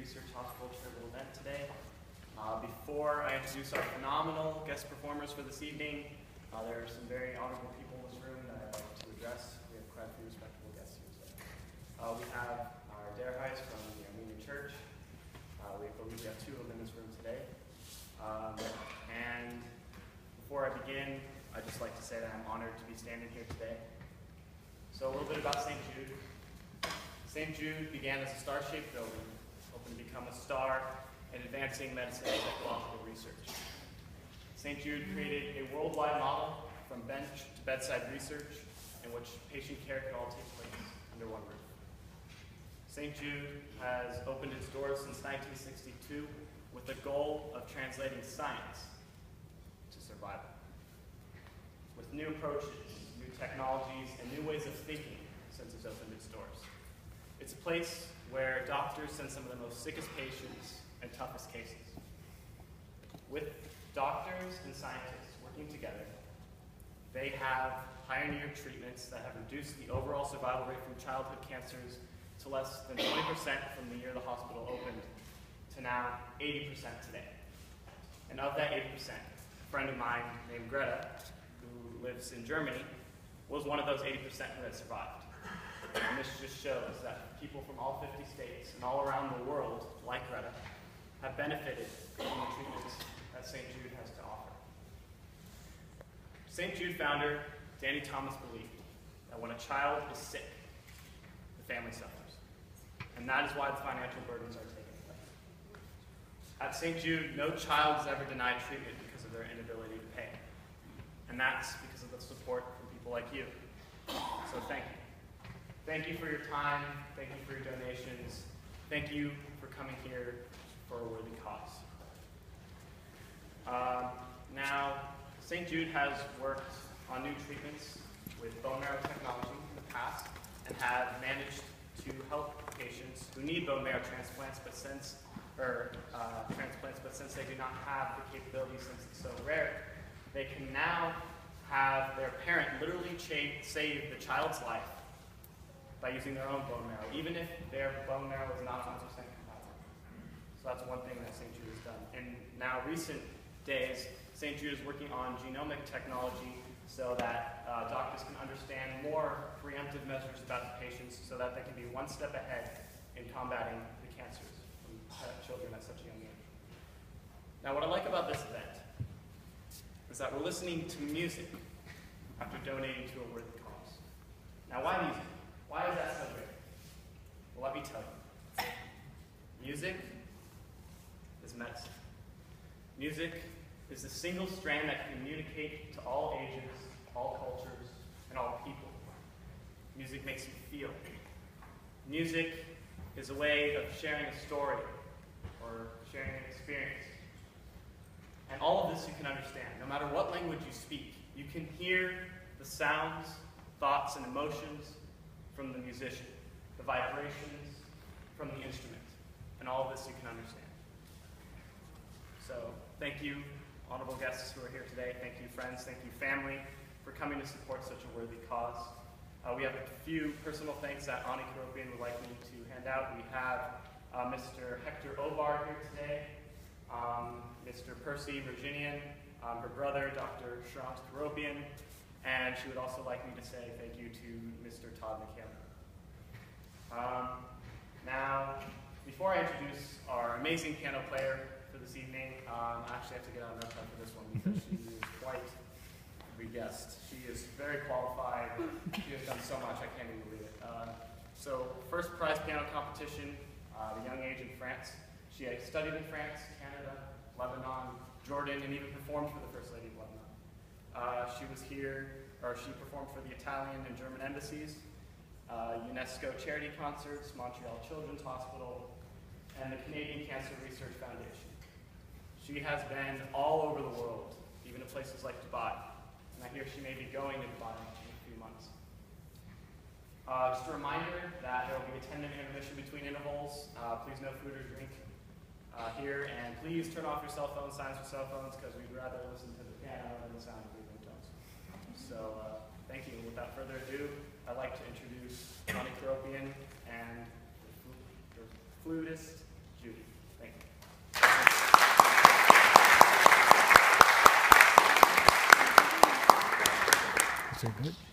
Research Hospital charitable event today. Before I introduce our phenomenal guest performers for this evening, there are some very honorable people in this room that I'd like to address. We have quite a few respectable guests here today. We have our Derhites from the Armenian Church. We believe we have two of them in this room today. And before I begin, I'd just like to say that I'm honored to be standing here today. So a little bit about St. Jude. St. Jude began as a star-shaped building, hoping to become a star in advancing medicine and technological research. St. Jude created a worldwide model from bench to bedside research in which patient care could all take place under one roof. St. Jude has opened its doors since 1962 with the goal of translating science to survival. With new approaches, new technologies, and new ways of thinking since it's opened its doors. It's a place where doctors send some of the most sickest patients and toughest cases. With doctors and scientists working together, they have pioneered treatments that have reduced the overall survival rate from childhood cancers to less than 20% from the year the hospital opened to now 80% today. And of that 80%, a friend of mine named Greta, who lives in Germany, was one of those 80% who had survived. And this just shows that people from all 50 states and all around the world, like Greta, have benefited from the treatments that St. Jude has to offer. St. Jude founder Danny Thomas believed that when a child is sick, the family suffers. And that is why the financial burdens are taking place. At St. Jude, no child is ever denied treatment because of their inability to pay. And that's because of the support from people like you. So thank you. Thank you for your time. Thank you for your donations. Thank you for coming here for a worthy cause. Now, St. Jude has worked on new treatments with bone marrow technology in the past and have managed to help patients who need bone marrow transplants, but since they do not have the capability since it's so rare, they can now have their parent literally save the child's life by using their own bone marrow, even if their bone marrow is not 100% compatible. So that's one thing that St. Jude has done. In now recent days, St. Jude is working on genomic technology so that doctors can understand more preemptive measures about the patients so that they can be one step ahead in combating the cancers from children at such a young age. Now, what I like about this event is that we're listening to music after donating to a worthy cause. Now, why music? Why is that so great? Well, let me tell you. Music is medicine. Music is the single strand that can communicate to all ages, all cultures, and all people. Music makes you feel. Music is a way of sharing a story or sharing an experience. And all of this you can understand. No matter what language you speak, you can hear the sounds, thoughts, and emotions from the musician, the vibrations from the instrument, and all of this you can understand. So, thank you, honorable guests who are here today. Thank you, friends. Thank you, family, for coming to support such a worthy cause. We have a few personal thanks that Ani Karopian would like me to hand out. We have Mr. Hector Obar here today, Mr. Percy Virginian, her brother, Dr. Shrams Karopian, and she would also like me to say thank you to Mr. Todd McHale. Now, before I introduce our amazing piano player for this evening, I actually have to get out a notepad for this one because she is quite a guest. She is very qualified. She has done so much, I can't even believe it. So, first prize piano competition at a young age in France. She studied in France, Canada, Lebanon, Jordan, and even performed for the First Lady of Lebanon. She performed for the Italian and German embassies, UNESCO charity concerts, Montreal Children's Hospital, and the Canadian Cancer Research Foundation. She has been all over the world, even to places like Dubai, and I hear she may be going to Dubai in a few months. Just a reminder that there will be a 10-minute intermission between intervals. Please no food or drink here, and please turn off your cell phones, silence your cell phones, because we'd rather listen to the piano than the sound of your ringtones. So, thank you. Without further ado, I'd like to introduce Ani Karopian and the flutist, Jude. Is it good?